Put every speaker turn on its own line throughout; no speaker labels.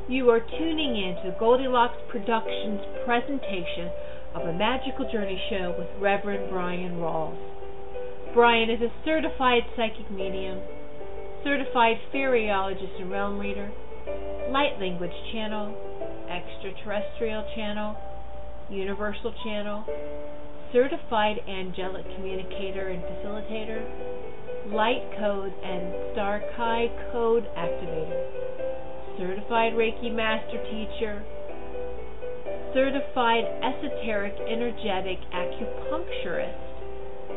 You are tuning in to Goldilocks Productions presentation of a Magical Journey show with Reverend Bryan Rawls. Bryan is a certified psychic medium, certified Fairyologist and realm reader, light language channel, extraterrestrial channel, universal channel, certified angelic communicator and facilitator, light code and star chi code activator, certified Reiki master teacher, certified esoteric energetic acupuncturist,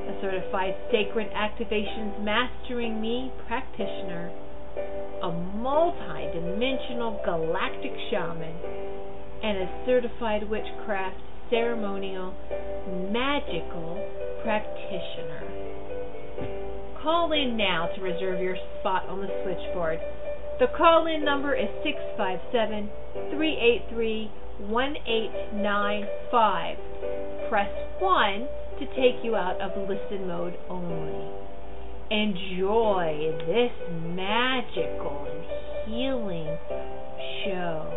a certified sacred activations mastering me practitioner, a multi-dimensional galactic shaman, and a certified witchcraft ceremonial magical practitioner. Call in now to reserve your spot on the switchboard. The call-in number is 657-383-1895. Press 1 to take you out of listen mode only. Enjoy this magical and healing show.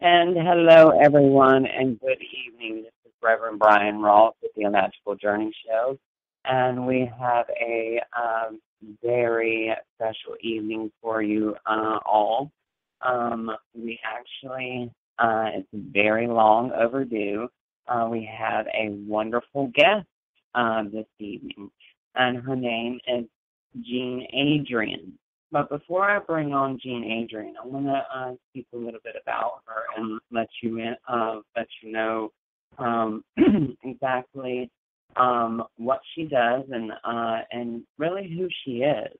And hello, everyone, and good evening. This is Reverend Bryan Rawls with the Magical Journey Show, and we have a very special evening for you all. We actually, it's very long overdue. We have a wonderful guest this evening, and her name is Adrienne. But before I bring on Adrienne, I want to speak a little bit about her and let you know exactly what she does and really who she is.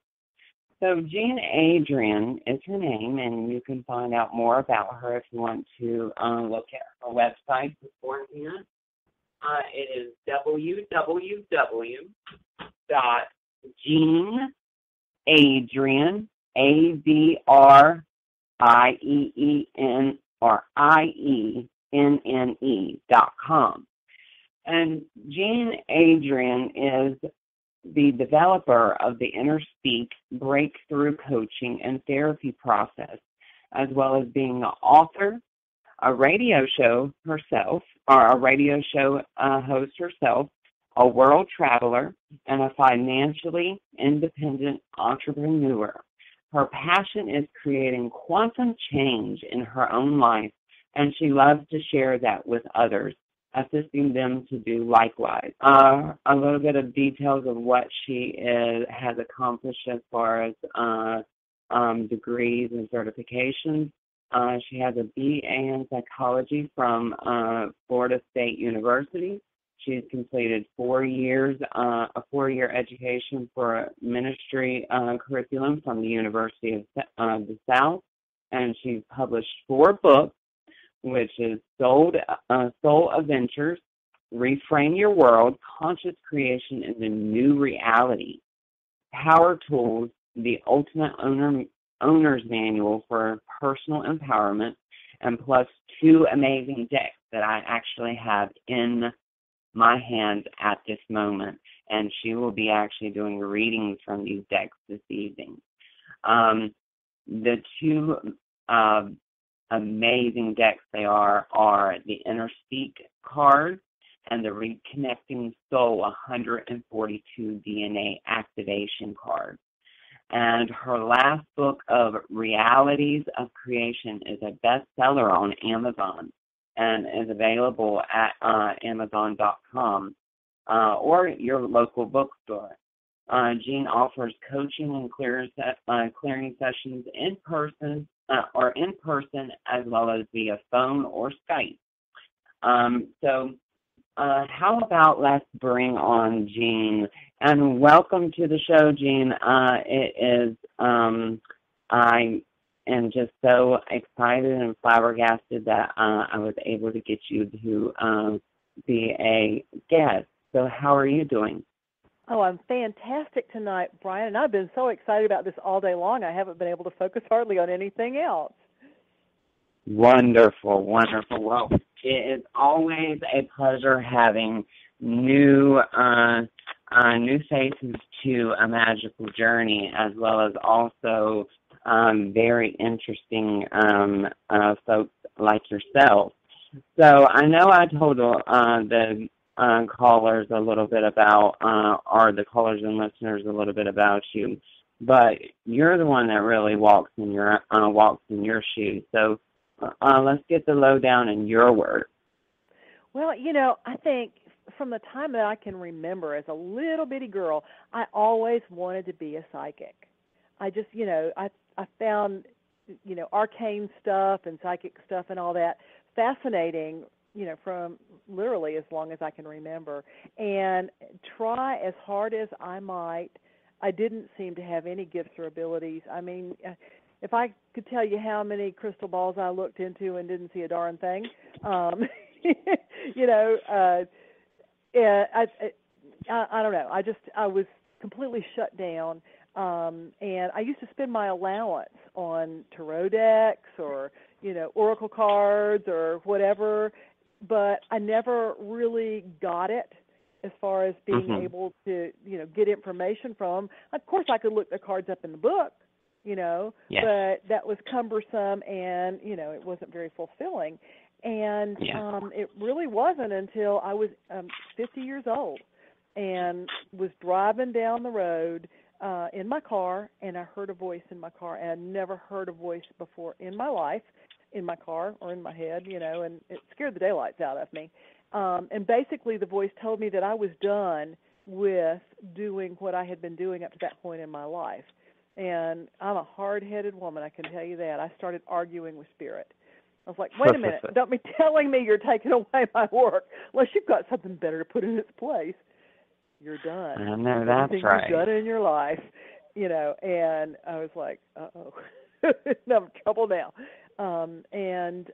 So Adrienne is her name, and you can find out more about her if you want to look at her website beforehand. It is www.Adrienne, ADRIENNE.com. And Adrienne is the developer of the InnerSpeak breakthrough coaching and therapy process, as well as being the author, a radio show herself, or a radio show host herself, a world traveler, and a financially independent entrepreneur. Her passion is creating quantum change in her own life, and she loves to share that with others, assisting them to do likewise. A little bit of details of what she has accomplished as far as degrees and certifications. She has a BA in psychology from Florida State University. She's completed 4 years, a 4-year education for a ministry curriculum from the University of the South, and she's published 4 books, which is Soul Adventures, Reframe Your World, Conscious Creation in the New Reality, Power Tools, The Ultimate Owner's Manual for Personal Empowerment, and plus 2 amazing decks that I actually have in my hand at this moment, and she will be actually doing readings from these decks this evening. The 2 amazing decks they are the InnerSpeak card and the Reconnecting Soul 142 DNA Activation card. And her last book of Realities of Creation is a bestseller on Amazon and is available at Amazon.com or your local bookstore. Jean offers coaching and clearing sessions in person as well as via phone or Skype. So how about let's bring on Jean, and welcome to the show, Jean. I am just so excited and flabbergasted that I was able to get you to be a guest. So how are you doing?
Oh, I'm fantastic tonight, Bryan, and I've been so excited about this all day long, I haven't been able to focus hardly on anything else.
Wonderful, wonderful. Well, it is always a pleasure having new faces to a magical journey, as well as also very interesting folks like yourself. So I know I told the callers a little bit about, or the callers and listeners a little bit about you, but you're the one that really walks in your shoes. So let's get the lowdown in your work.
Well, I think from the time that I can remember as a little bitty girl, I always wanted to be a psychic. I just, I found, arcane stuff and psychic stuff and all that fascinating, from literally as long as I can remember. And try as hard as I might, I didn't seem to have any gifts or abilities. I mean, if I could tell you how many crystal balls I looked into and didn't see a darn thing, I don't know. I was completely shut down. And I used to spend my allowance on tarot decks or, oracle cards or whatever, but I never really got it as far as being able to, get information from. Of course, I could look the cards up in the book, but that was cumbersome and, it wasn't very fulfilling. And it really wasn't until I was 50 years old and was driving down the road in my car, and I heard a voice in my car, and I'd never heard a voice before in my life, in my car or in my head, and it scared the daylights out of me. And basically the voice told me that I was done with doing what I had been doing up to that point in my life. And I'm a hard-headed woman, I can tell you that. I started arguing with Spirit. I was like, wait a minute, don't be telling me you're taking away my work unless you've got something better to put in its place. You're done.
I know that's right.
You've done in your life, and I was like, uh-oh, I'm in trouble now. And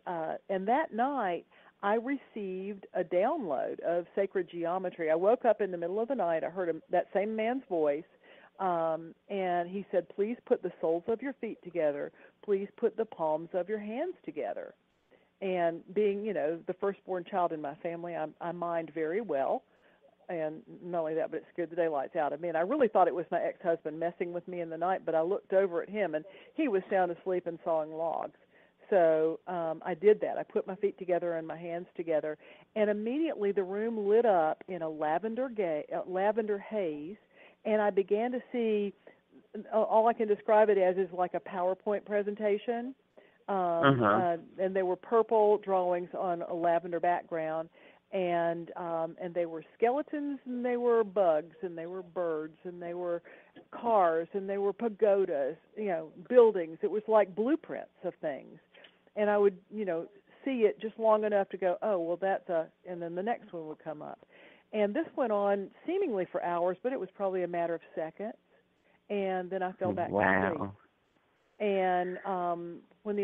that night, I received a download of sacred geometry. I woke up in the middle of the night. I heard that same man's voice, and he said, please put the soles of your feet together. Please put the palms of your hands together. And being, the firstborn child in my family, I mind very well. And not only that, but it scared the daylights out of me. And I really thought it was my ex-husband messing with me in the night, but I looked over at him, and he was sound asleep and sawing logs. So I did that. I put my feet together and my hands together, and immediately the room lit up in a lavender haze, and I began to see, all I can describe it as is like a PowerPoint presentation. And they were purple drawings on a lavender background. And they were skeletons, and they were bugs, and they were birds, and they were cars, and they were pagodas, buildings. It was like blueprints of things. And I would, see it just long enough to go, oh, well, and then the next one would come up. And this went on seemingly for hours, but it was probably a matter of seconds. And then I fell back to sleep. And when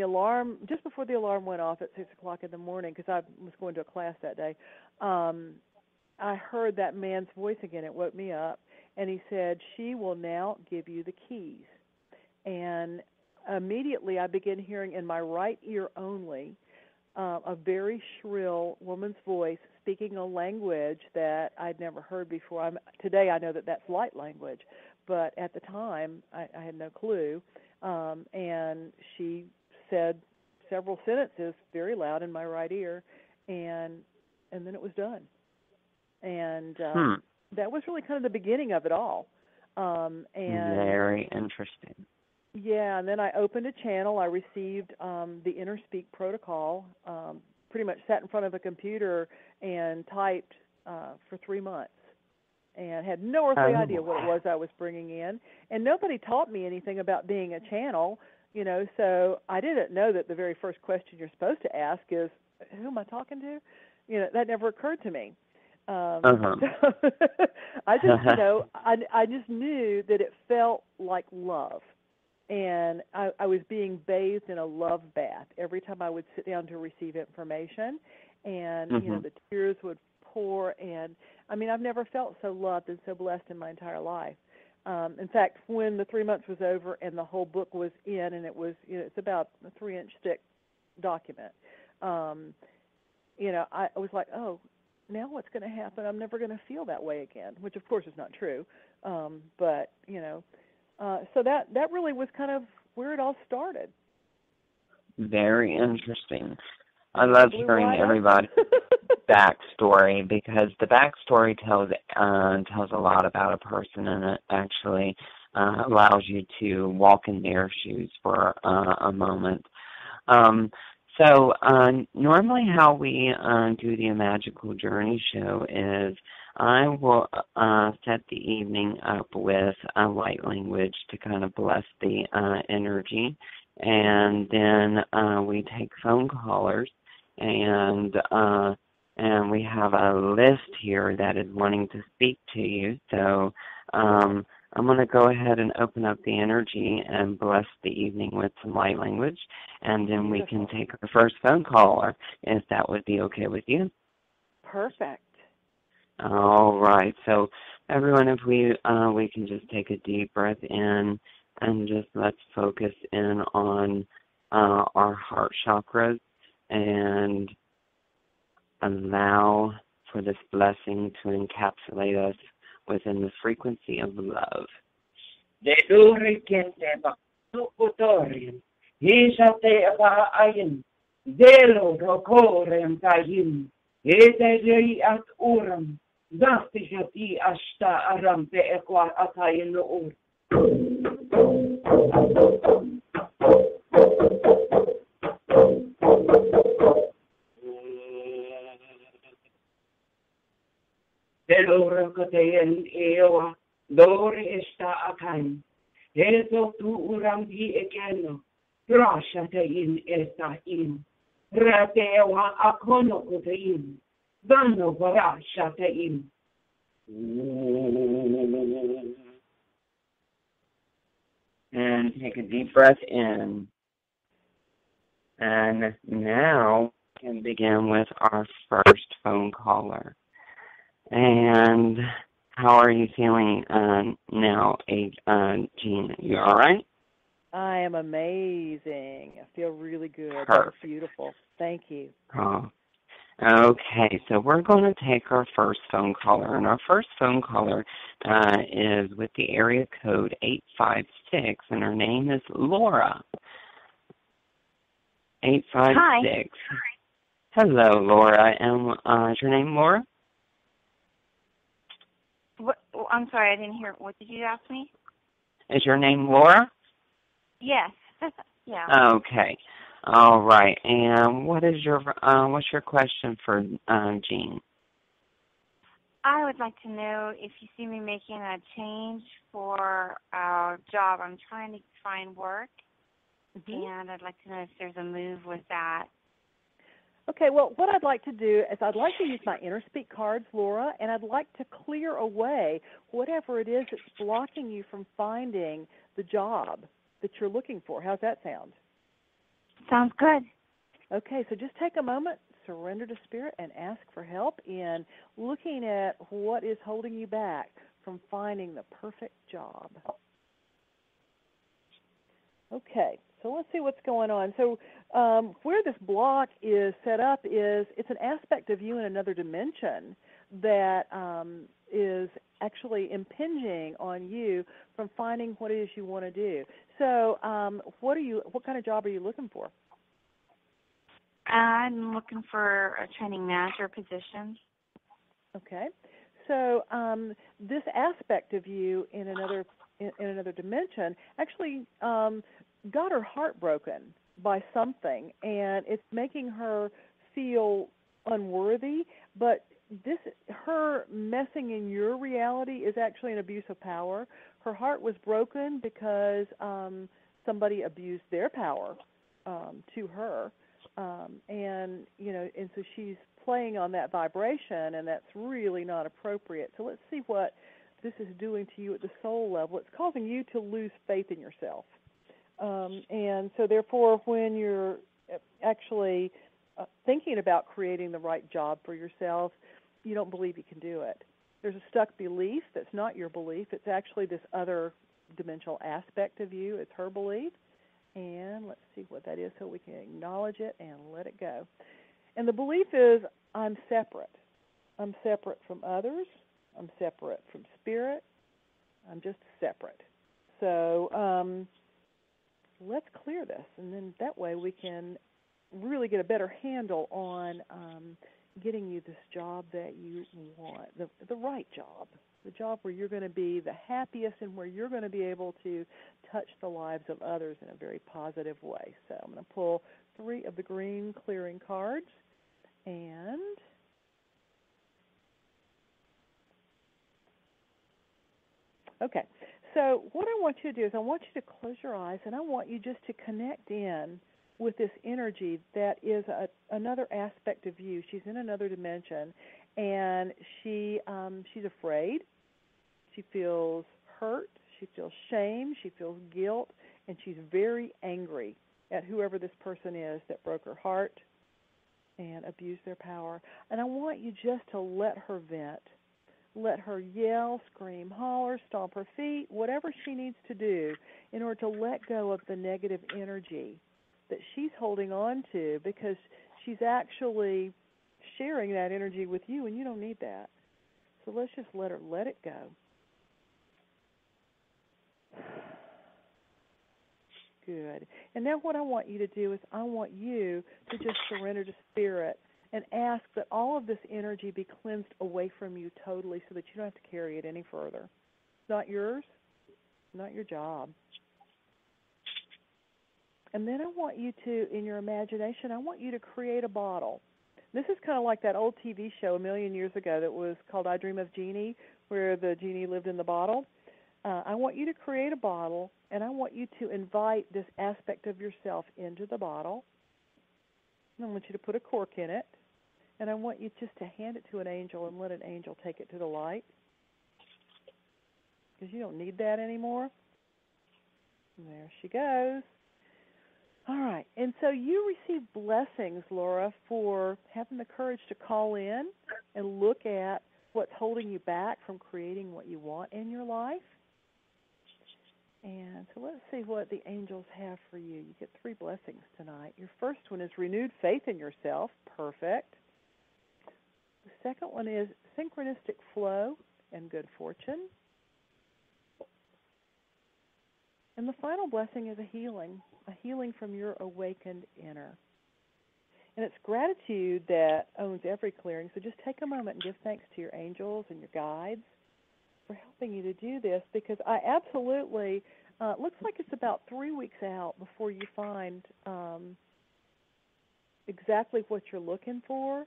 just before the alarm went off at 6 o'clock in the morning, because I was going to a class that day, I heard that man's voice again. It woke me up, and he said, she will now give you the keys. And immediately I began hearing in my right ear only a very shrill woman's voice speaking a language that I'd never heard before. Today I know that that's light language, but at the time I had no clue. And she said several sentences very loud in my right ear, and then it was done. And that was really kind of the beginning of it all. And
very interesting.
Yeah, and then I opened a channel. I received the InnerSpeak protocol, pretty much sat in front of a computer and typed for 3 months. And had no earthly idea what it was I was bringing in. And nobody taught me anything about being a channel, so I didn't know that the very first question you're supposed to ask is, who am I talking to? That never occurred to me. So I just, I just knew that it felt like love. And I was being bathed in a love bath every time I would sit down to receive information. And, the tears would pour, and I've never felt so loved and so blessed in my entire life. In fact, when the 3 months was over and the whole book was in, and it was, it's about a 3-inch thick document, I was like, oh, now what's going to happen? I'm never going to feel that way again, which of course is not true. But so that really was kind of where it all started.
Very interesting. I love hearing everybody's backstory, because the backstory tells a lot about a person, and it actually allows you to walk in their shoes for a moment. So normally how we do the Magical Journey show is I will set the evening up with a light language to kind of bless the energy, and then we take phone callers, and we have a list here that is wanting to speak to you. So I'm going to go ahead and open up the energy and bless the evening with some light language, and then we can take our first phone caller, if that would be okay with you.
Perfect.
All right. So everyone, if we can just take a deep breath in, and just let's focus in on our heart chakras and allow for this blessing to encapsulate us within the frequency of love. Dore está akan. Eso tu uram di ekeno. Rasha te in esta in. Ratewa akono kotein. Dano varasha te in. And take a deep breath in. And now we can begin with our first phone caller. And how are you feeling now, Jean? You all right?
I am amazing. I feel really good.
Perfect.
That's beautiful. Thank you.
Oh, okay. So we're going to take our first phone caller, and our first phone caller is with the area code 856, and her name is Laura. 856.
Hi.
Hello, Laura. And is your name Laura?
What, I'm sorry, I didn't hear. What did you ask me?
Is your name Laura?
Yes. Yeah.
Okay. All right. And what's your question for Jean?
I would like to know if you see me making a change for our job. I'm trying to find work, and I'd like to know if there's a move with that.
Okay, well, what I'd like to do is I'd like to use my InnerSpeak cards, Laura, and I'd like to clear away whatever it is that's blocking you from finding the job that you're looking for. How's that sound?
Sounds good.
Okay, so just take a moment, surrender to Spirit, and ask for help in looking at what is holding you back from finding the perfect job. Okay, so let's see what's going on. So where this block is set up is it's an aspect of you in another dimension that is actually impinging on you from finding what it is you want to do. So what kind of job are you looking for?
I'm looking for a training manager position.
Okay, so this aspect of you in another dimension actually got her heart broken by something, and it's making her feel unworthy. But her messing in your reality is actually an abuse of power. Her heart was broken because somebody abused their power to her, and so she's playing on that vibration, and that's really not appropriate. So let's see what this is doing to you at the soul level. It's causing you to lose faith in yourself. And so therefore, when you're actually thinking about creating the right job for yourself, you don't believe you can do it. There's a stuck belief that's not your belief. It's actually this other dimensional aspect of you. It's her belief. And let's see what that is so we can acknowledge it and let it go. And the belief is, I'm separate. I'm separate from others. I'm separate from spirit. I'm just separate. So let's clear this, and then that way we can really get a better handle on getting you this job that you want, the right job, the job where you're going to be the happiest and where you're going to be able to touch the lives of others in a very positive way. So I'm going to pull 3 of the green clearing cards, and okay. So what I want you to do is I want you to close your eyes, and I want you just to connect in with this energy that is another aspect of you. She's in another dimension, and she's afraid. She feels hurt. She feels shame. She feels guilt, and she's very angry at whoever this person is that broke her heart and abused their power. And I want you just to let her vent. Let her yell, scream, holler, stomp her feet, whatever she needs to do in order to let go of the negative energy that she's holding on to, because she's actually sharing that energy with you, and you don't need that. So let's just let her let it go. Good. And now what I want you to do is I want you to just surrender to Spirit and ask that all of this energy be cleansed away from you totally so that you don't have to carry it any further. It's not yours, not your job. And then I want you to, in your imagination, I want you to create a bottle. This is kind of like that old TV show a million years ago that was called I Dream of Jeannie, where the genie lived in the bottle. I want you to create a bottle, and I want you to invite this aspect of yourself into the bottle. And I want you to put a cork in it, and I want you just to hand it to an angel and let an angel take it to the light, because you don't need that anymore. And there she goes. All right, and so you receive blessings, Laura, for having the courage to call in and look at what's holding you back from creating what you want in your life. And so let's see what the angels have for you. You get 3 blessings tonight. Your first one is renewed faith in yourself. Perfect. The second one is synchronistic flow and good fortune. And the final blessing is a healing from your awakened inner. And it's gratitude that owns every clearing. So just take a moment and give thanks to your angels and your guides for helping you to do this, because I absolutely, looks like it's about 3 weeks out before you find exactly what you're looking for.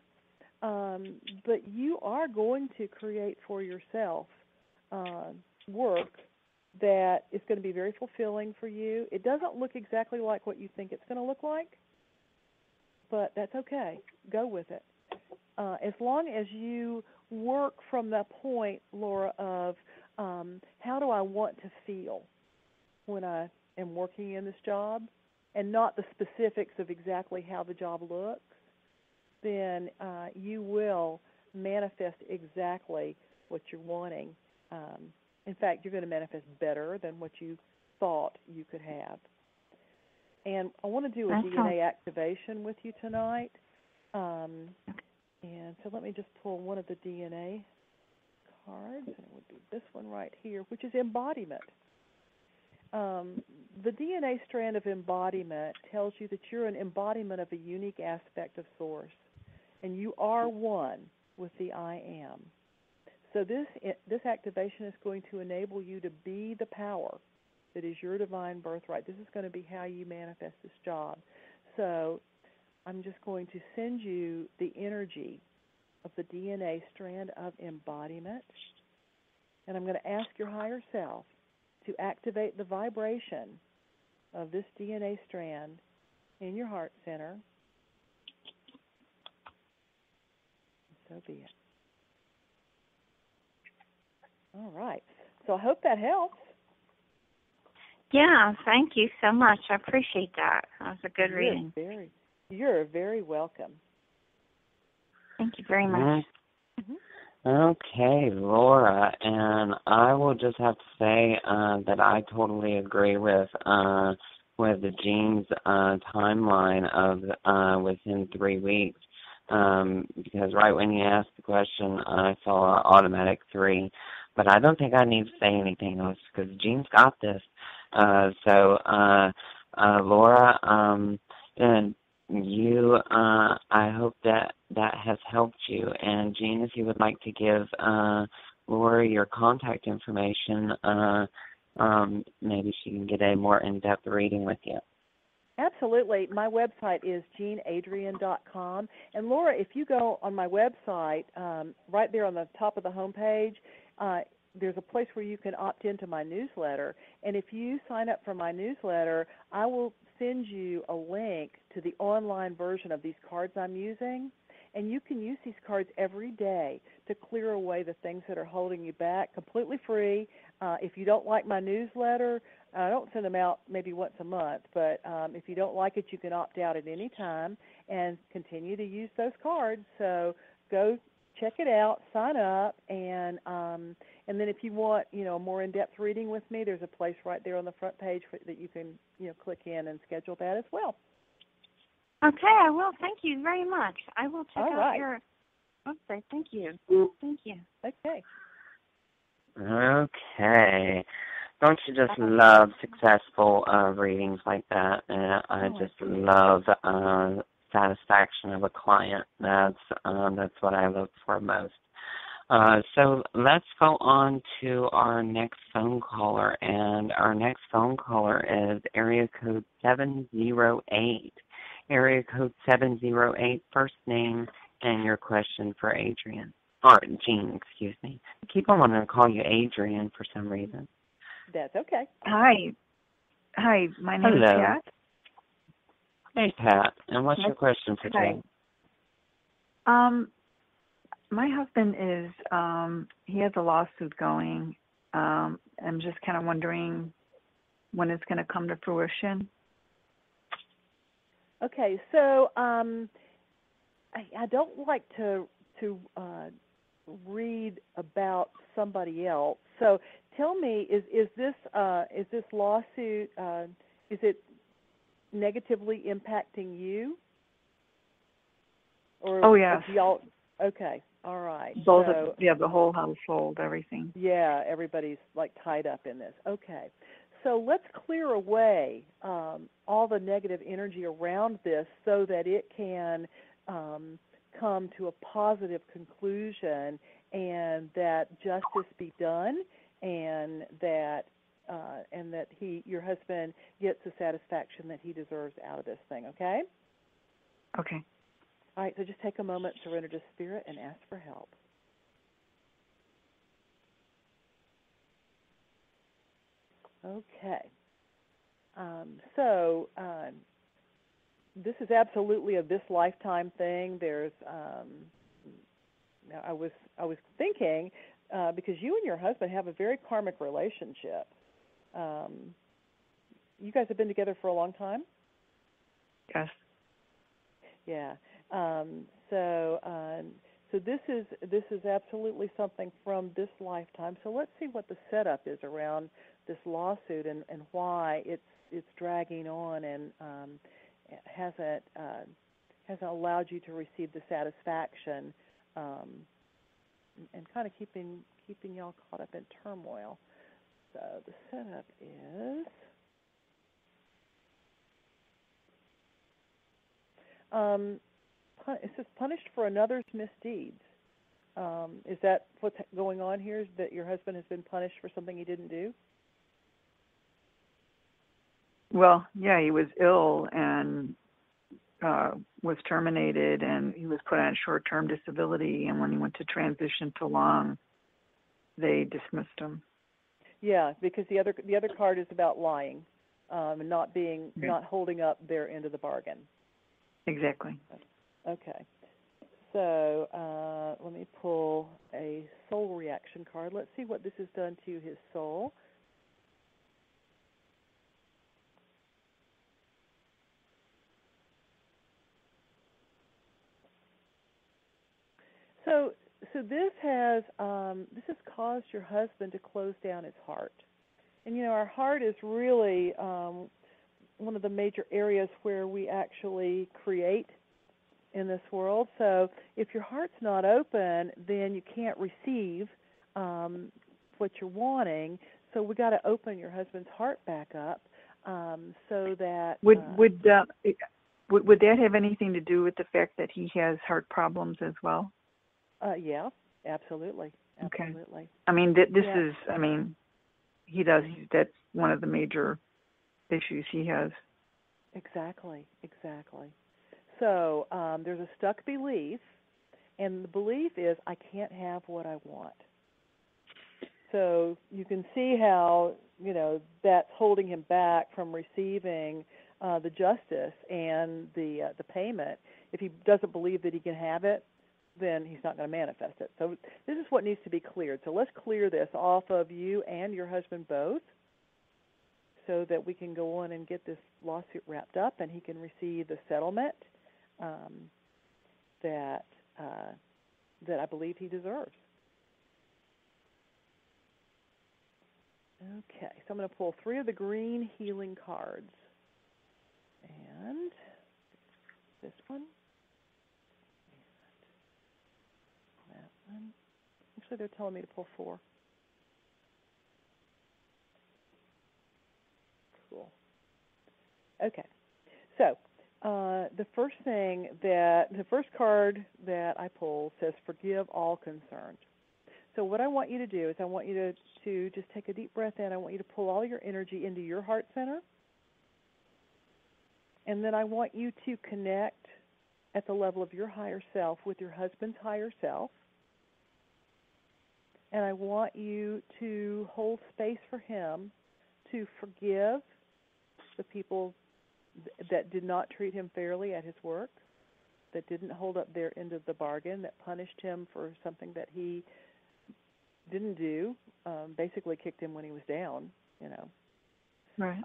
But you are going to create for yourself work that is going to be very fulfilling for you. It doesn't look exactly like what you think it's going to look like, but that's okay. Go with it. As long as you work from the point, Laura, of how do I want to feel when I am working in this job, and not the specifics of exactly how the job looks, then you will manifest exactly what you're wanting. In fact, you're going to manifest better than what you thought you could have. And I want to do a DNA activation with you tonight. And so let me just pull one of the DNA cards, and it would be this one right here, which is embodiment. The DNA strand of embodiment tells you that you're an embodiment of a unique aspect of Source, and you are one with the I Am. So this activation is going to enable you to be the power that is your divine birthright. This is going to be how you manifest this job. So I'm just going to send you the energy of the DNA strand of embodiment, and I'm going to ask your higher self to activate the vibration of this DNA strand in your heart center. So be it. All right. So I hope that helps.
Yeah, thank you so much. I appreciate that. That was a good reading.
You're very welcome.
Thank you very much.
Okay, Laura, and I will just have to say that I totally agree with the Jean's timeline of within 3 weeks. because right when you asked the question, I saw an automatic 3. But I don't think I need to say anything else because Jean's got this. Laura, and you, I hope that has helped you. And Jean, if you would like to give Laura your contact information, maybe she can get a more in-depth reading with you.
Absolutely. My website is jeanadrienne.com. And Laura, if you go on my website, right there on the top of the homepage, there's a place where you can opt into my newsletter. And if you sign up for my newsletter, I will send you a link to the online version of these cards I'm using. And you can use these cards every day to clear away the things that are holding you back, completely free. If you don't like my newsletter, I don't send them out maybe once a month, but if you don't like it, you can opt out at any time and continue to use those cards. So go check it out, sign up, and then if you want, a more in-depth reading with me, there's a place right there on the front page that you can, click in and schedule that as well.
Okay, I will. Thank you very much. I will check out your website. Thank you. Thank you.
Okay.
Okay. Don't you just love successful readings like that? And I just love satisfaction of a client. That's what I look for most. So let's go on to our next phone caller, and our next phone caller is area code 708. Area code 708, first name and your question for Adrienne. Or Jean, excuse me. I keep on wanting to call you Adrienne for some reason.
That's okay.
Hi, my name is Pat.
Hey, Pat, and what's your question for Jean?
My husband is, he has a lawsuit going. I'm just kind of wondering when it's going to come to fruition.
Okay, so I don't like to read about somebody else. So tell me, is this lawsuit is it negatively impacting you? Or
yes.
Y'all, okay, all right.
Both, the whole household, everything.
Yeah, everybody's like tied up in this. Okay. So let's clear away all the negative energy around this so that it can come to a positive conclusion and that justice be done and that your husband gets the satisfaction that he deserves out of this thing, okay?
Okay.
All right, so just take a moment, surrender to Spirit, and ask for help. Okay. This is absolutely a this lifetime thing. There's now I was thinking because you and your husband have a very karmic relationship. You guys have been together for a long time?
Yes.
Yeah. So this is absolutely something from this lifetime. So let's see what the setup is around this lawsuit and why it's dragging on and hasn't allowed you to receive the satisfaction and kind of keeping y'all caught up in turmoil. So the setup is it says punished for another's misdeeds. Is that what's going on here? Is that your husband has been punished for something he didn't do?
Well, yeah, he was ill and was terminated, and he was put on short-term disability. And when he went to transition to long, they dismissed him.
Yeah, because the other card is about lying and not holding up their end of the bargain.
Exactly.
Okay. So let me pull a soul reaction card. Let's see what this has done to his soul. So this has caused your husband to close down his heart, and our heart is really one of the major areas where we actually create in this world. So if your heart's not open, then you can't receive what you're wanting. So we got to open your husband's heart back up so that
would that have anything to do with the fact that he has heart problems as well?
Yeah, absolutely.
Okay. I mean, this
Yeah.
is. I mean, he does. That's one of the major issues he has.
Exactly. So there's a stuck belief, and the belief is I can't have what I want. So you can see how, that's holding him back from receiving the justice and the payment. If he doesn't believe that he can have it, then he's not going to manifest it. So this is what needs to be cleared. So let's clear this off of you and your husband both, so that we can go on and get this lawsuit wrapped up, and he can receive the settlement that I believe he deserves. Okay, so I'm going to pull 3 of the green healing cards, and this one, and that one. Actually, they're telling me to pull 4. Cool. Okay, so the first card that I pull says "Forgive all concerned." So what I want you to do is I want you to just take a deep breath in. I want you to pull all your energy into your heart center, and then I want you to connect at the level of your higher self with your husband's higher self, and I want you to hold space for him to forgive the people that did not treat him fairly at his work, that didn't hold up their end of the bargain, that punished him for something that he didn't do, basically kicked him when he was down,
Right.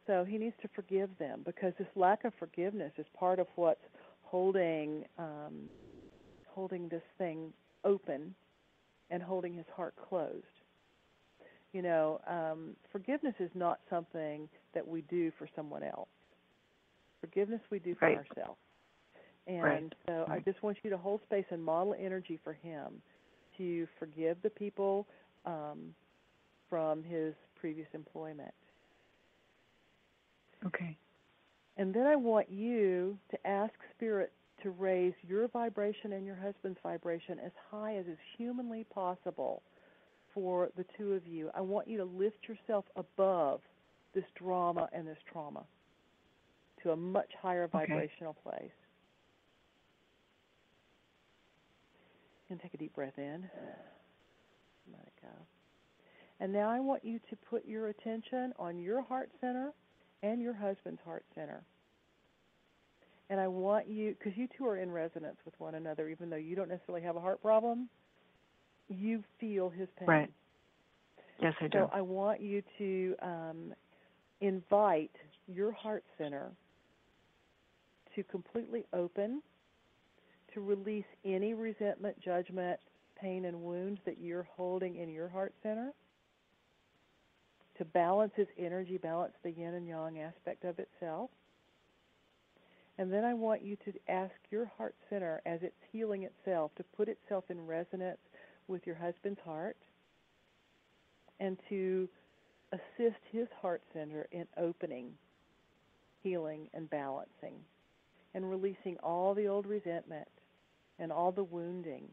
So he needs to forgive them, because this lack of forgiveness is part of what's holding this thing open and holding his heart closed. Forgiveness is not something that we do for someone else. Forgiveness we do for ourselves. And so I just want you to hold space and model energy for him to forgive the people from his previous employment.
Okay.
And then I want you to ask Spirit to raise your vibration and your husband's vibration as high as is humanly possible for the two of you. I want you to lift yourself above this drama and this trauma to a much higher vibrational place. And take a deep breath in. Let it go. And now I want you to put your attention on your heart center and your husband's heart center. And I want you, because you two are in resonance with one another, even though you don't necessarily have a heart problem, you feel his pain.
Right. Yes, I do.
So I want you to invite your heart center to completely open, to release any resentment, judgment, pain, and wounds that you're holding in your heart center, to balance its energy, balance the yin and yang aspect of itself. And then I want you to ask your heart center, as it's healing itself, to put itself in resonance with your husband's heart and to assist his heart center in opening, healing, and balancing, and releasing all the old resentment and all the wounding.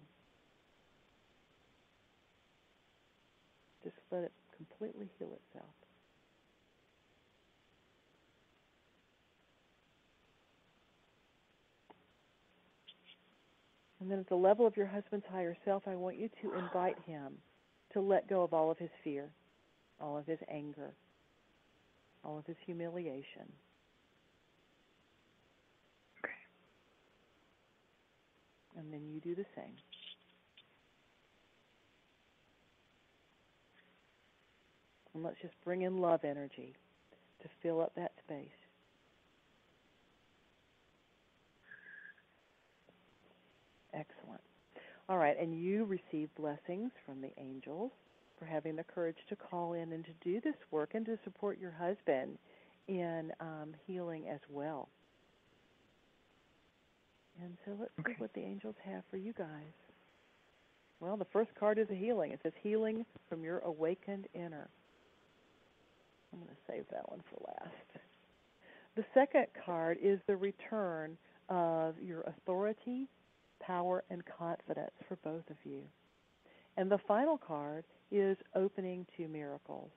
Just let it completely heal itself. And then at the level of your husband's higher self, I want you to invite him to let go of all of his fear, all of his anger, all of his humiliation.
Okay.
And then you do the same. And let's just bring in love energy to fill up that space. Excellent. All right, and you receive blessings from the angels for having the courage to call in and to do this work and to support your husband in healing as well. And so let's see what the angels have for you guys. Well, the first card is a healing. It says healing from your awakened inner. I'm going to save that one for last. The second card is the return of your authority, power, and confidence for both of you. And the final card is opening to miracles.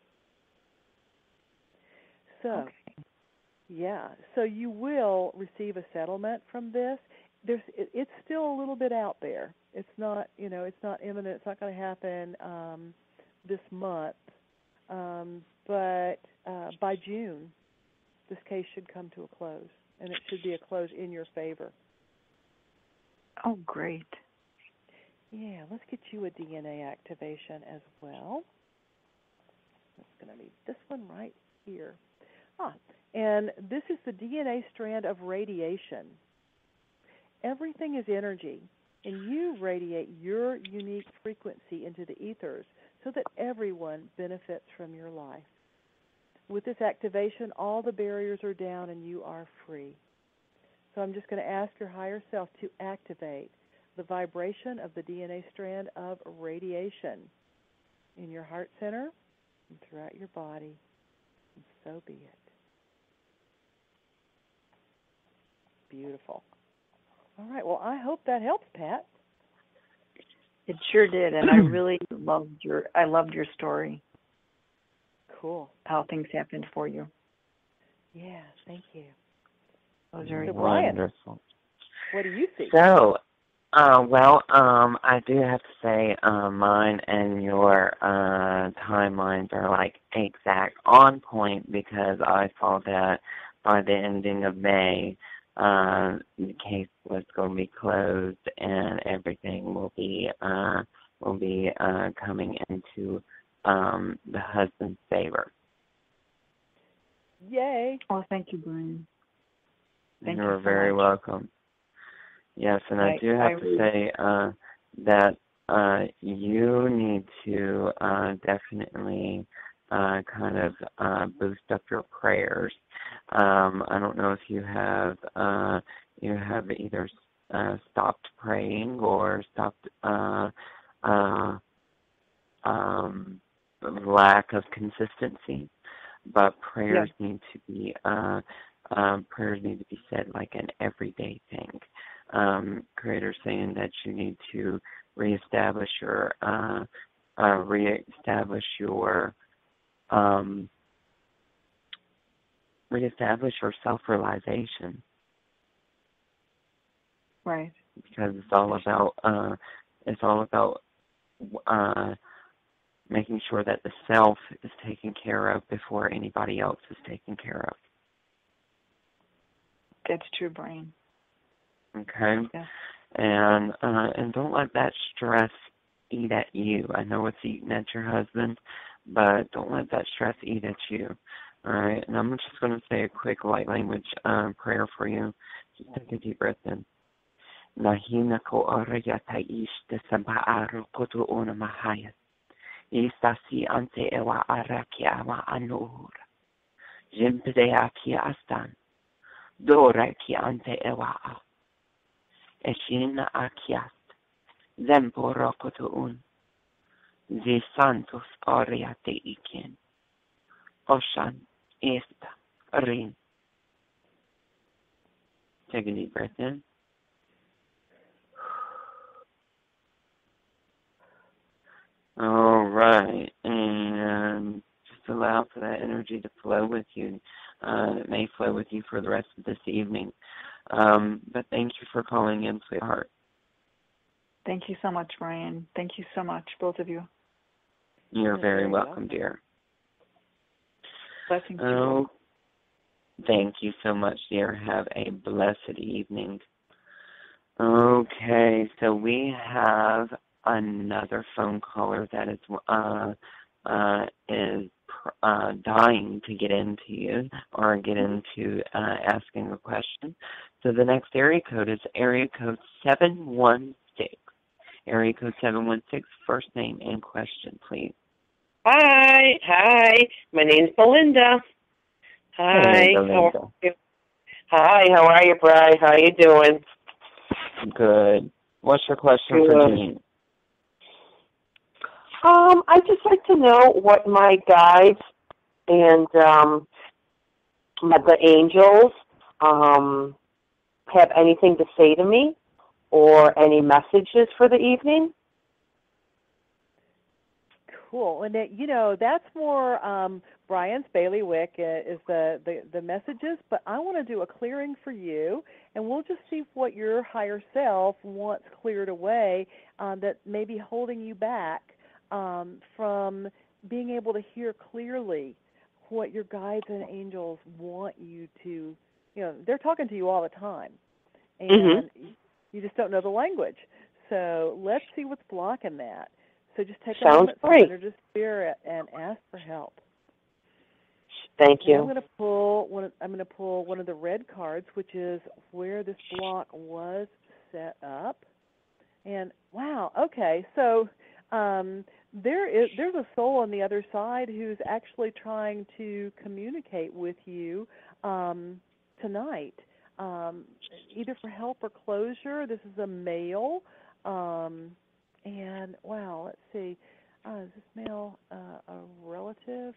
So, so you will receive a settlement from this. It's still a little bit out there. It's not, it's not imminent. It's not going to happen this month. But by June, this case should come to a close, and it should be a close in your favor.
Oh, great.
Yeah, let's get you a DNA activation as well. It's going to be this one right here. And this is the DNA strand of radiation. Everything is energy, and you radiate your unique frequency into the ethers so that everyone benefits from your life. With this activation, all the barriers are down and you are free. So I'm just going to ask your higher self to activate the vibration of the DNA strand of radiation in your heart center and throughout your body. And so be it. Beautiful. All right. Well, I hope that helps, Pat.
It sure did, and I really loved your story.
Cool.
How things happened for you.
Yeah, thank you.
That was very
wonderful.
What do you see?
So, I do have to say mine and your timelines are like exact on point, because I saw that by the ending of May, the case was going to be closed and everything will be coming into the husband's favor.
Yay!
Oh, thank you, Bryan. Thank you
You're
so
very
much.
welcome. Yes, and I do have to say that you need to definitely kind of boost up your prayers. I don't know if you have either stopped praying or stopped lack of consistency, but prayers need to be said like an everyday thing. Creator's saying that you need to reestablish your self-realization.
Right.
Because it's all about making sure that the self is taken care of before anybody else is taken care of.
That's true, Bryan.
Okay.
Yeah.
And don't let that stress eat at you. I know it's eating at your husband, but don't let that stress eat at you. All right. And I'm just going to say a quick light language prayer for you. Just take a deep breath in. Nahina ko arayata ishte sabaaru koto ona mahaya. Istasi ante ewa araki ama anur. Jimpede aki astan. Dora ki ante ewa a. Eshina akiast. Zemporo koto un. Zi santos ariate ikin. Oshan esta rin. Take a deep breath in. All right, and just allow for that energy to flow with you. It may flow with you for the rest of this evening. But thank you for calling in, sweetheart.
Thank you so much, Bryan. Thank you so much, both of you.
You're very welcome, dear.
Blessings to you.
Thank you so much, dear. Have a blessed evening. Okay, so we have another phone caller that is dying to get into you or get into asking a question. So the next area code is area code 716. Area code 716, first name and question, please.
Hi. My name's Belinda. Hi.
Hey, Belinda.
How are you? Hi, how are you, Bryan? How are you doing?
Good. What's your question
Good.
for Jean?
I'd just like to know what my guides and the angels have anything to say to me or any messages for the evening.
Cool. And that's more Brian's bailiwick is the messages, but I want to do a clearing for you, and we'll just see what your higher self wants cleared away that may be holding you back from being able to hear clearly what your guides and angels want you to, they're talking to you all the time, and you just don't know the language. So let's see what's blocking that. So just take a moment, surrender to Spirit, and ask for help.
Thank you.
And I'm going to pull one of the red cards, which is where this block was set up. And wow, okay, so there's a soul on the other side who's actually trying to communicate with you tonight, either for help or closure. This is a male. And wow, let's see, is this male a relative?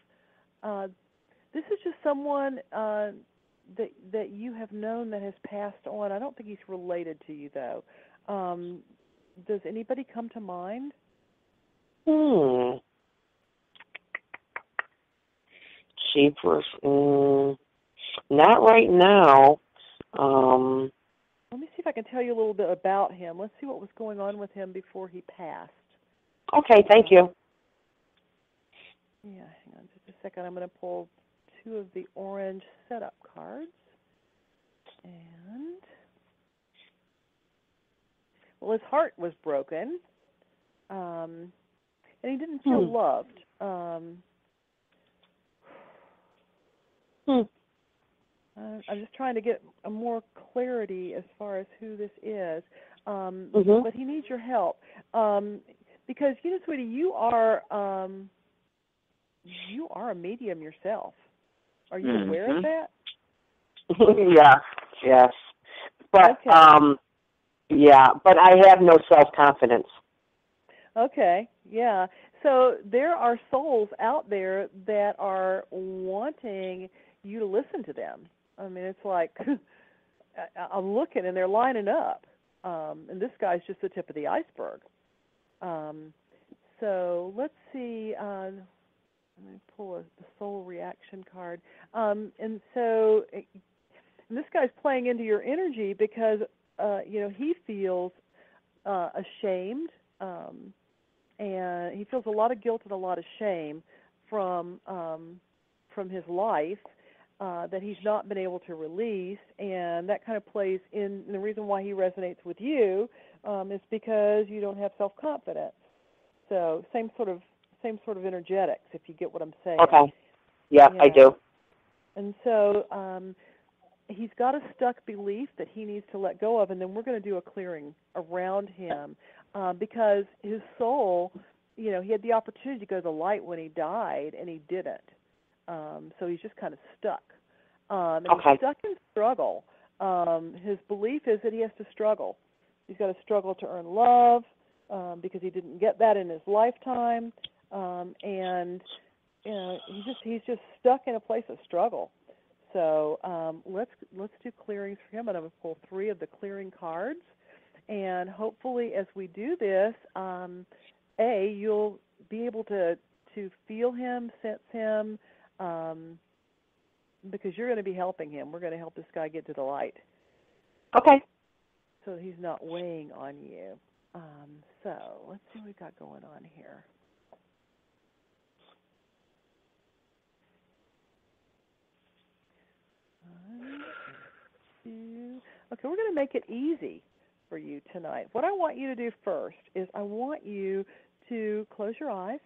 This is just someone that you have known that has passed on. I don't think he's related to you, though. Does anybody come to mind?
Jeepers. Not right now.
Let me see if I can tell you a little bit about him. Let's see what was going on with him before he passed.
Okay, thank you.
Yeah, hang on just a second. I'm going to pull two of the orange setup cards. And, well, his heart was broken, and he didn't feel loved. I'm just trying to get a more clarity as far as who this is, but he needs your help because sweetie, you are a medium yourself. Are you aware of that?
Yes, but
okay.
But I have no self-confidence.
Okay, yeah. So there are souls out there that are wanting you to listen to them. I mean, it's like I'm looking and they're lining up, and this guy's just the tip of the iceberg. So let's see. Let me pull the soul reaction card. And this guy's playing into your energy because he feels ashamed, and he feels a lot of guilt and a lot of shame from his life. That he's not been able to release, and that kind of plays in. And the reason why he resonates with you is because you don't have self-confidence. So same sort of energetics, if you get what I'm saying.
Okay. Yeah, I do.
And so he's got a stuck belief that he needs to let go of, and then we're going to do a clearing around him because his soul, he had the opportunity to go to the light when he died, and he didn't. So he's just kind of stuck. And he's stuck in struggle. His belief is that he has to struggle. He's got to struggle to earn love because he didn't get that in his lifetime. And he's just stuck in a place of struggle. So let's do clearings for him. And I'm going to pull 3 of the clearing cards. And hopefully as we do this, you'll be able to feel him, sense him, because you're going to be helping him. We're going to help this guy get to the light.
Okay.
So he's not weighing on you. So let's see what we've got going on here. 1, 2. Okay, we're going to make it easy for you tonight. What I want you to do first is I want you to close your eyes.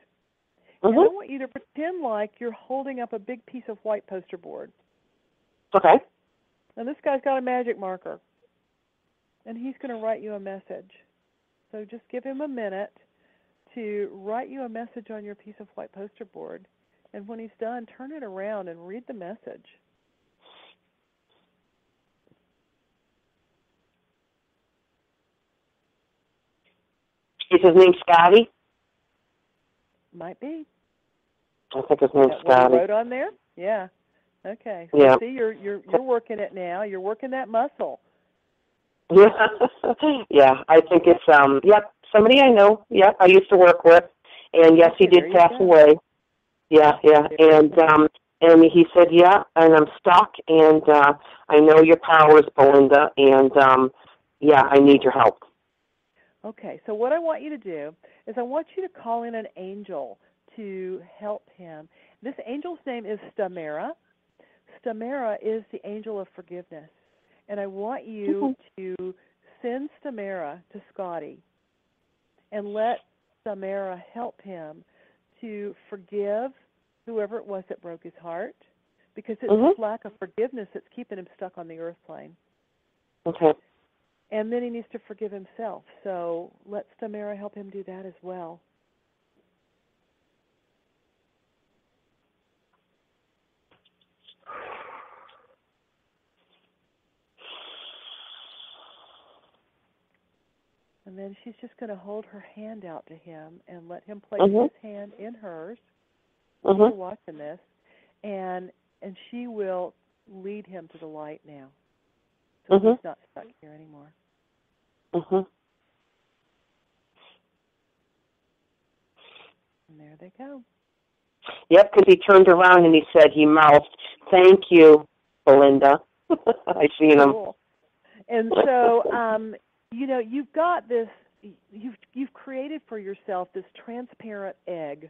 And I want you to pretend like you're holding up a big piece of white poster board.
Okay.
And this guy's got a magic marker. And he's going to write you a message. So just give him a minute to write you a message on your piece of white poster board. And when he's done, turn it around and read the message.
Is his name Scotty?
Might be.
I think his name's
What
Scotty.
he wrote on there? Yeah. Okay. So
Yeah.
see, you're working it now. You're working that muscle.
Yeah. Yeah, I think it's, yep, somebody I know. Yep, I used to work with. And, yes, he did pass away. Yeah, yeah. And he said, yeah, and I'm stuck, and I know your powers, Belinda, and, yeah, I need your help.
Okay, so what I want you to do is I want you to call in an angel to help him. This angel's name is Stamera. Stamera is the angel of forgiveness. And I want you to send Stamera to Scotty and let Stamera help him to forgive whoever it was that broke his heart, because it's his lack of forgiveness that's keeping him stuck on the earth plane.
Okay.
And then he needs to forgive himself. So let Stamera help him do that as well. And then she's just going to hold her hand out to him and let him place his hand in hers. You're watching this. And she will lead him to the light now. So he's not stuck here anymore. And there they go.
Yep, because he turned around and he mouthed, "Thank you, Belinda." I seen him.
Cool. And so, you've got this. You've created for yourself this transparent egg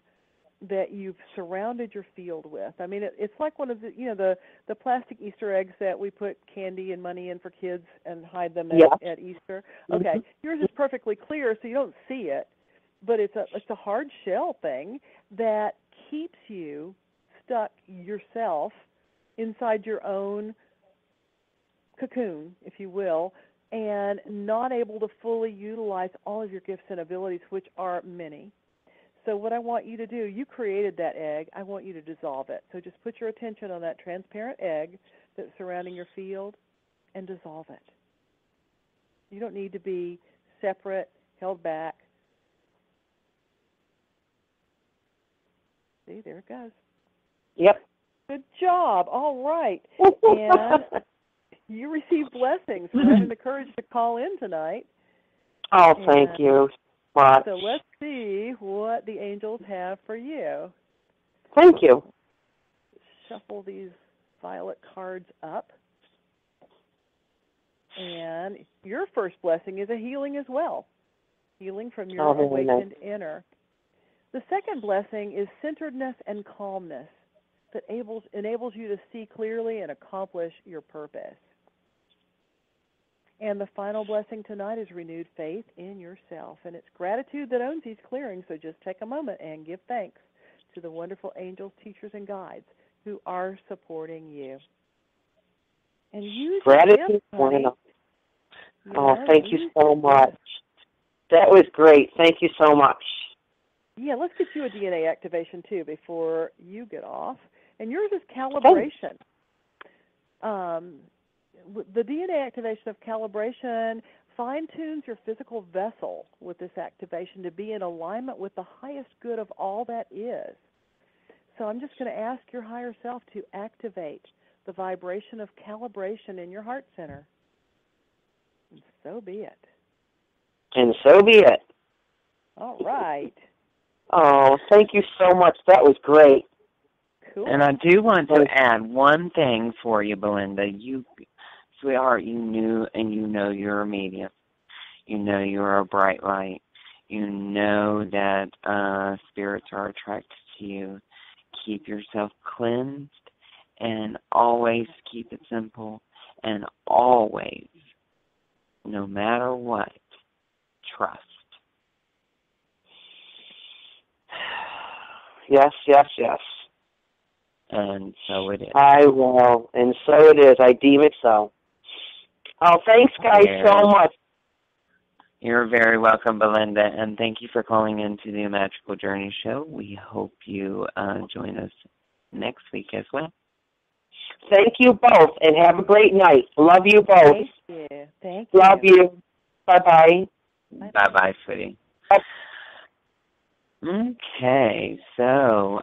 that you've surrounded your field with. I mean, it's like one of the the plastic Easter eggs that we put candy and money in for kids and hide them at Easter. Okay, yours is perfectly clear, so you don't see it, but it's a hard shell thing that keeps you stuck yourself inside your own cocoon, if you will, and not able to fully utilize all of your gifts and abilities, which are many. So what I want you to do, you created that egg. I want you to dissolve it. So just put your attention on that transparent egg that's surrounding your field and dissolve it. You don't need to be separate, held back. See, there it goes.
Yep.
Good job. All right. And you received blessings for having the courage to call in tonight.
Oh, thank you. What?
So let's see what the angels have for you.
Thank you.
Shuffle these violet cards up. And your first blessing is a healing as well. Healing from your awakened inner. The second blessing is centeredness and calmness that enables you to see clearly and accomplish your purpose. And the final blessing tonight is renewed faith in yourself. And it's gratitude that owns these clearings, so just take a moment and give thanks to the wonderful angels, teachers, and guides who are supporting you. And use
gratitude. Oh, thank you so much. That was great. Thank you so much.
Yeah, let's get you a DNA activation, too, before you get off. And yours is calibration. The DNA activation of calibration fine-tunes your physical vessel with this activation to be in alignment with the highest good of all that is. So I'm just going to ask your higher self to activate the vibration of calibration in your heart center. And so be it.
And so be it.
All right.
Oh, thank you so much. That was great.
Cool.
And I do want to add one thing for you, Belinda. You, sweetheart, you knew and you know you're a medium. You know you're a bright light. You know that spirits are attracted to you. Keep yourself cleansed and always keep it simple. And always, no matter what, trust.
Yes, yes, yes.
And so it is.
I will, and so it is. I deem it so. Oh, thanks, guys, so much.
You're very welcome, Belinda, and thank you for calling into the Magical Journey Show. We hope you join us next week as well.
Thank you both, and have a great night. Love you both.
Thank you. Thank you.
Love you. Bye-bye.
Bye-bye, sweetie. Okay, so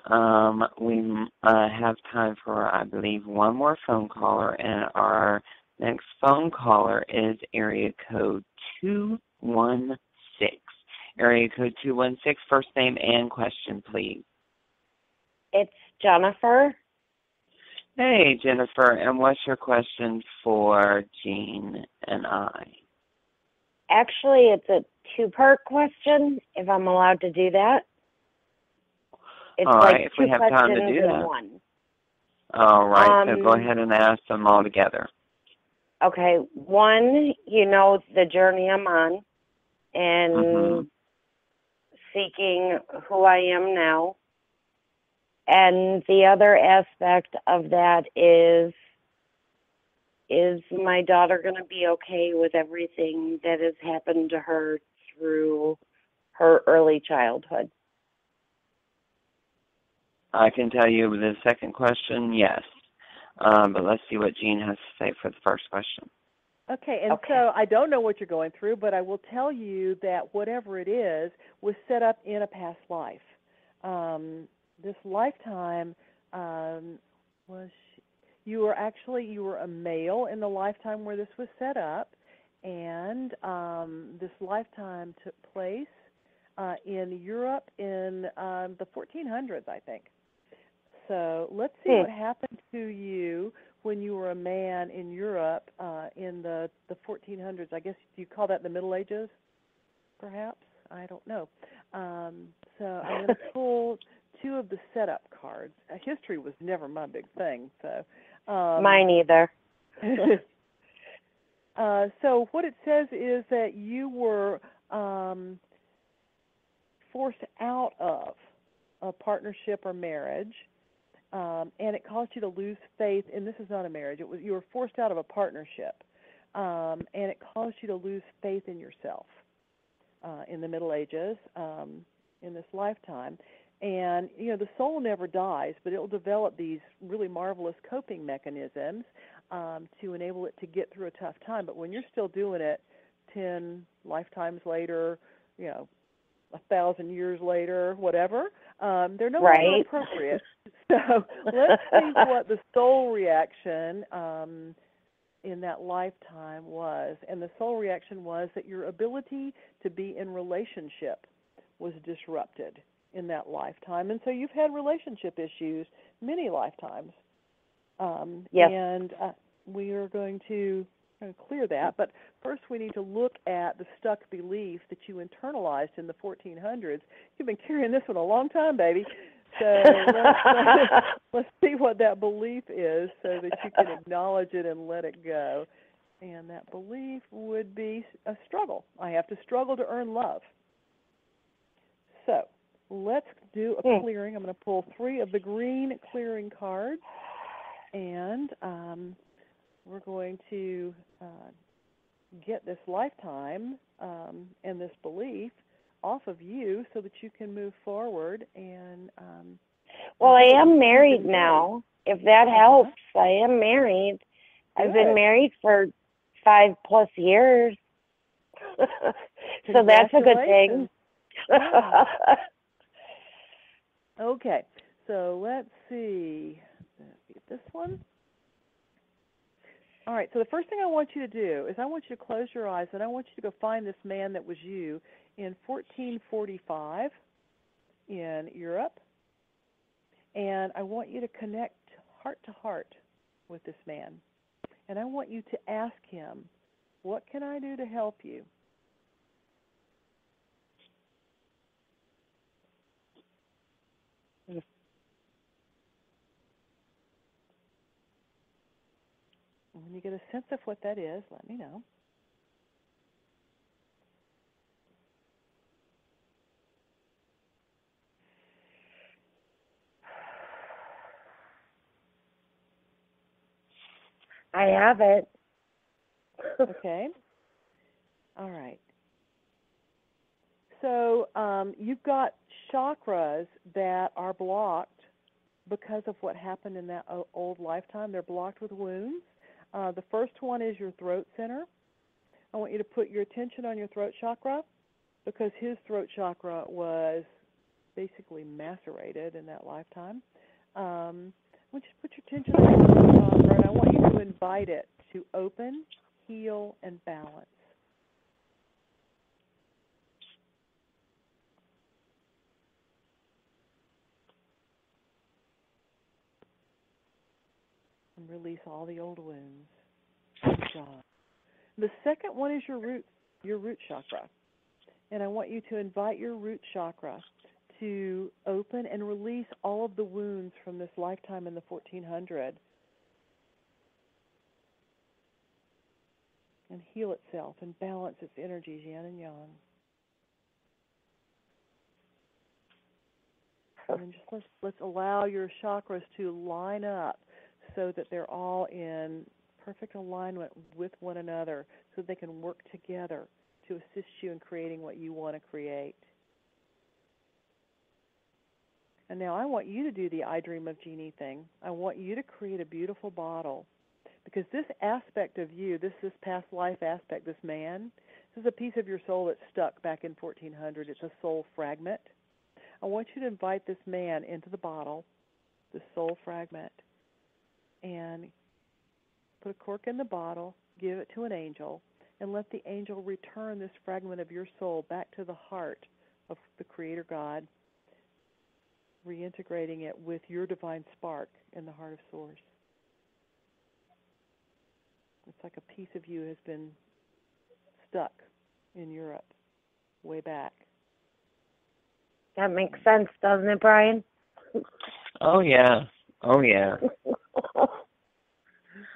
we have time for, I believe, one more phone caller, and our next phone caller is area code 216. Area code 216, first name and question, please.
It's Jennifer.
Hey, Jennifer, and what's your question for Jean and I?
Actually, it's a two-part question, if I'm allowed to do that. It's
all
like
right, if we have time to do that.
One.
All right, so go ahead and ask them all together.
Okay, one, the journey I'm on and seeking who I am now. And the other aspect of that is my daughter going to be okay with everything that has happened to her through her early childhood?
I can tell you with the second question, yes. But let's see what Jean has to say for the first question.
Okay, and so I don't know what you're going through, but I will tell you that whatever it is was set up in a past life. This lifetime you were a male in the lifetime where this was set up, and this lifetime took place in Europe in the 1400s, I think. So let's see what happened to you when you were a man in Europe in the 1400s. I guess you call that the Middle Ages, perhaps? I don't know. So I'm going to pull two of the setup cards. History was never my big thing. So
mine either.
So what it says is that you were forced out of a partnership or marriage, and it caused you to lose faith. And this is not a marriage. You were forced out of a partnership, and it caused you to lose faith in yourself in the Middle Ages in this lifetime. And, the soul never dies, but it will develop these really marvelous coping mechanisms to enable it to get through a tough time. But when you're still doing it 10 lifetimes later, 1,000 years later, whatever, they're no longer appropriate. So let's see what the soul reaction in that lifetime was. And the soul reaction was that your ability to be in relationship was disrupted in that lifetime. And so you've had relationship issues many lifetimes.
Yes.
And we are going to clear that. But first we need to look at the stuck belief that you internalized in the 1400s. You've been carrying this one a long time, baby. So let's see what that belief is so that you can acknowledge it and let it go. And that belief would be a struggle. I have to struggle to earn love. So let's do a clearing. I'm going to pull 3 of the green clearing cards, and we're going to get this lifetime and this belief off of you so that you can move forward. And
well, I am married now, if that helps. I am married.
Good.
I've been married for 5+ years. So that's a good thing.
Wow. Okay, so let's see. This one. All right, so the first thing I want you to do is I want you to close your eyes, and I want you to go find this man that was you in 1445 in Europe, and I want you to connect heart to heart with this man, and I want you to ask him, what can I do to help you? When you get a sense of what that is, let me know.
I have it.
Okay. All right. So you've got chakras that are blocked because of what happened in that old lifetime. They're blocked with wounds. The first one is your throat center. I want you to put your attention on your throat chakra, because his throat chakra was basically macerated in that lifetime. I want you to put your attention on the throat chakra, and I want you to invite it to open, heal, and balance. And release all the old wounds. Good job. The second one is your root chakra. And I want you to invite your root chakra to open and release all of the wounds from this lifetime in the 1400 and heal itself and balance its energies, yin and yang. And then just let's allow your chakras to line up so that they're all in perfect alignment with one another so they can work together to assist you in creating what you want to create. And now I want you to do the I Dream of Jeannie thing. I want you to create a beautiful bottle, because this aspect of you, this past life aspect, this man, this is a piece of your soul that's stuck back in 1400. It's a soul fragment. I want you to invite this man into the bottle, the soul fragment, and put a cork in the bottle, give it to an angel, and let the angel return this fragment of your soul back to the heart of the Creator God, reintegrating it with your divine spark in the heart of Source. It's like a piece of you has been stuck in Europe way back.
That makes sense, doesn't it, Bryan?
Oh, yeah. Oh, yeah.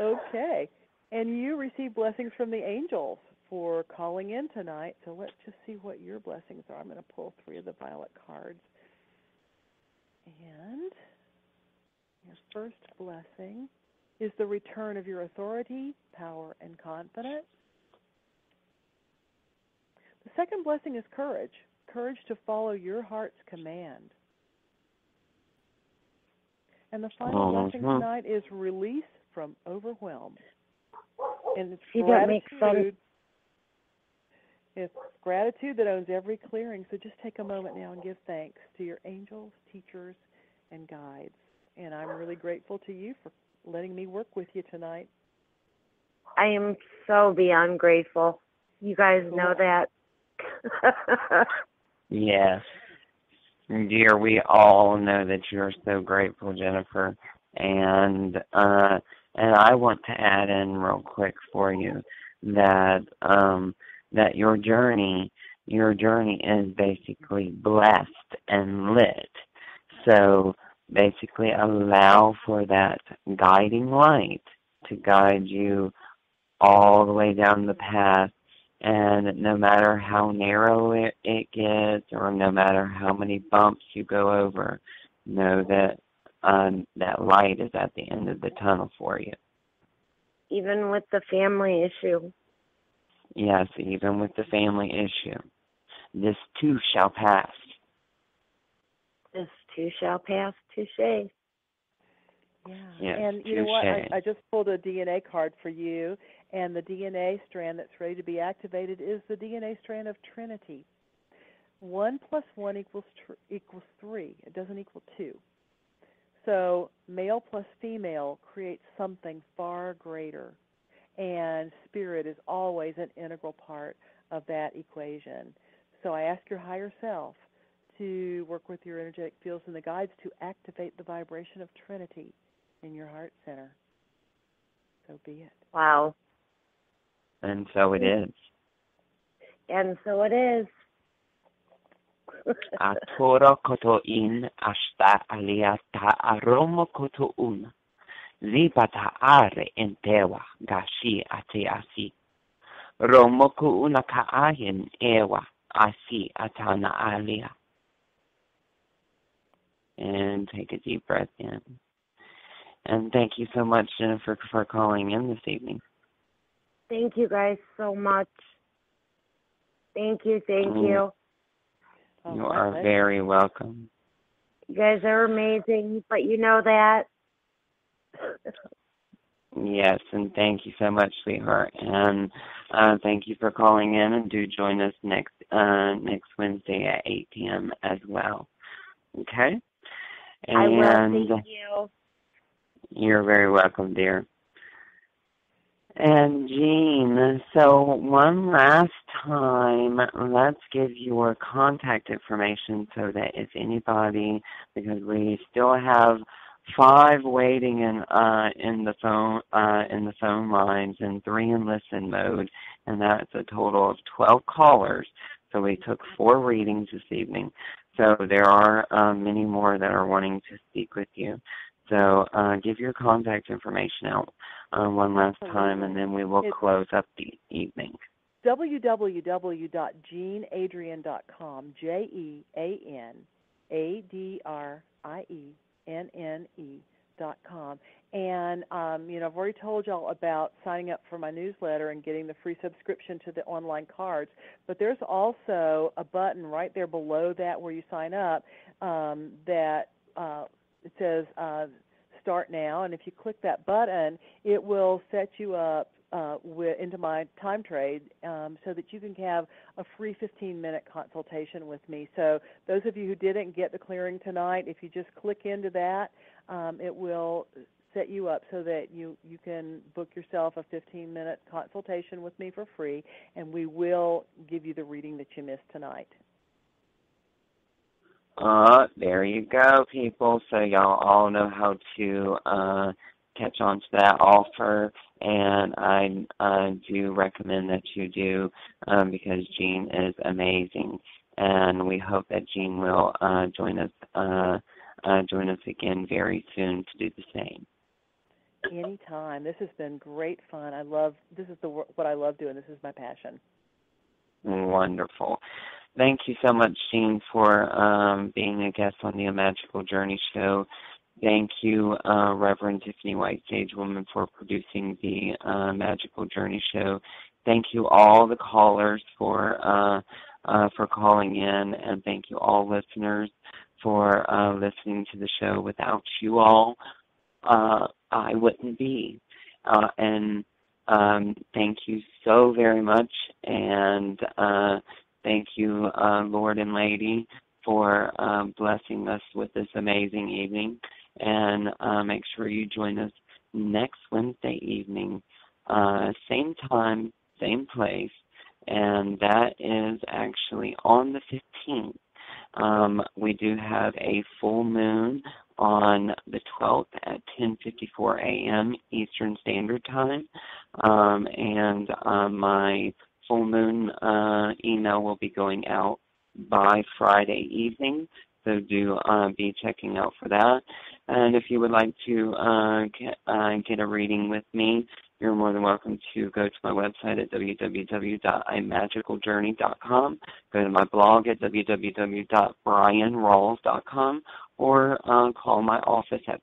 Okay. And you receive blessings from the angels for calling in tonight. So let's just see what your blessings are. I'm going to pull 3 of the violet cards. And your first blessing is the return of your authority, power, and confidence. The second blessing is courage. Courage to follow your heart's command. And the final blessing tonight is release from overwhelm. And it's gratitude. It's gratitude that owns every clearing. So just take a moment now and give thanks to your angels, teachers, and guides. And I'm really grateful to you for letting me work with you tonight.
I am so beyond grateful. You guys know that.
Yes. Dear, we all know that you're so grateful, Jennifer. And I want to add in real quick for you that that your journey is basically blessed and lit. So basically allow for that guiding light to guide you all the way down the path. And no matter how narrow it gets, or no matter how many bumps you go over, know that that light is at the end of the tunnel for you.
Even with the family issue.
Yes, even with the family issue. This too shall pass.
This too shall pass, touche.
Yeah,
yes,
and you know what? I just pulled a DNA card for you, and the DNA strand that's ready to be activated is the DNA strand of Trinity. 1 + 1 equals 3. It doesn't equal 2. So male plus female creates something far greater, and spirit is always an integral part of that equation. So I ask your higher self to work with your energetic fields and the guides to activate the vibration of Trinity in your heart center. So be it.
Wow.
And so it is.
And so it is.
Atoro koto in ashta aliata aromo koto un. Zipata are entewa gashi ate asi. Romoku una kaahin ewa asi atana alia. And take a deep breath in. And thank you so much, Jennifer, for calling in this evening.
Thank you guys so much. Thank you.
You are very welcome.
You guys are amazing, but you know that.
Yes, and thank you so much, sweetheart. And thank you for calling in, and do join us next next Wednesday at 8 p.m. as well. Okay? And
I will. Thank you.
You're very welcome, dear. And Jean, so one last time, let's give your contact information so that if anybody, because we still have 5 waiting in the phone lines and 3 in listen mode, and that's a total of 12 callers. So we took 4 readings this evening. So there are many more that are wanting to speak with you. So give your contact information out one last time, and then we will close up the evening.
www.jeanadrienne.com, JeanAdrienne.com. And, I've already told y'all about signing up for my newsletter and getting the free subscription to the online cards. But there's also a button right there below that where you sign up that it says Start Now. And if you click that button, it will set you up into my time trade so that you can have a free 15-minute consultation with me. So those of you who didn't get the clearing tonight, if you just click into that, it will set you up so that you can book yourself a 15-minute consultation with me for free, and we will give you the reading that you missed tonight.
There you go, people. So y'all all know how to catch on to that offer, and I do recommend that you do because Jean is amazing, and we hope that Jean will join us again very soon to do the same.
Anytime. This has been great fun. This is what I love doing. This is my passion.
Wonderful. Thank you so much, Jean, for being a guest on the Magical Journey show. Thank you, Reverend Tiffany White, Sage Woman, for producing the Magical Journey show. Thank you, all the callers, for calling in, and thank you, all listeners, for listening to the show. Without you all, I wouldn't be. And thank you so very much, and thank you, Lord and Lady, for blessing us with this amazing evening. And make sure you join us next Wednesday evening, same time, same place, and that is actually on the 15th. We do have a full moon on the 12th at 10:54 a.m. Eastern Standard Time, and my full moon email will be going out by Friday evening, so do be checking out for that. And if you would like to get a reading with me, you're more than welcome to go to my website at www.imagicaljourney.com, go to my blog at www.bryanrawls.com, or call my office at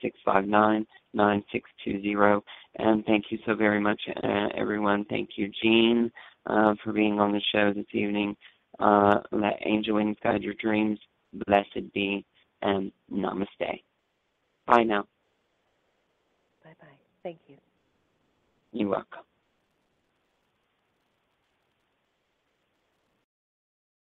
586-659-9620. And thank you so very much, everyone. Thank you, Jean, for being on the show this evening. Let angel wings guide your dreams. Blessed be, and namaste. Bye now.
Bye-bye. Thank you.
You're welcome.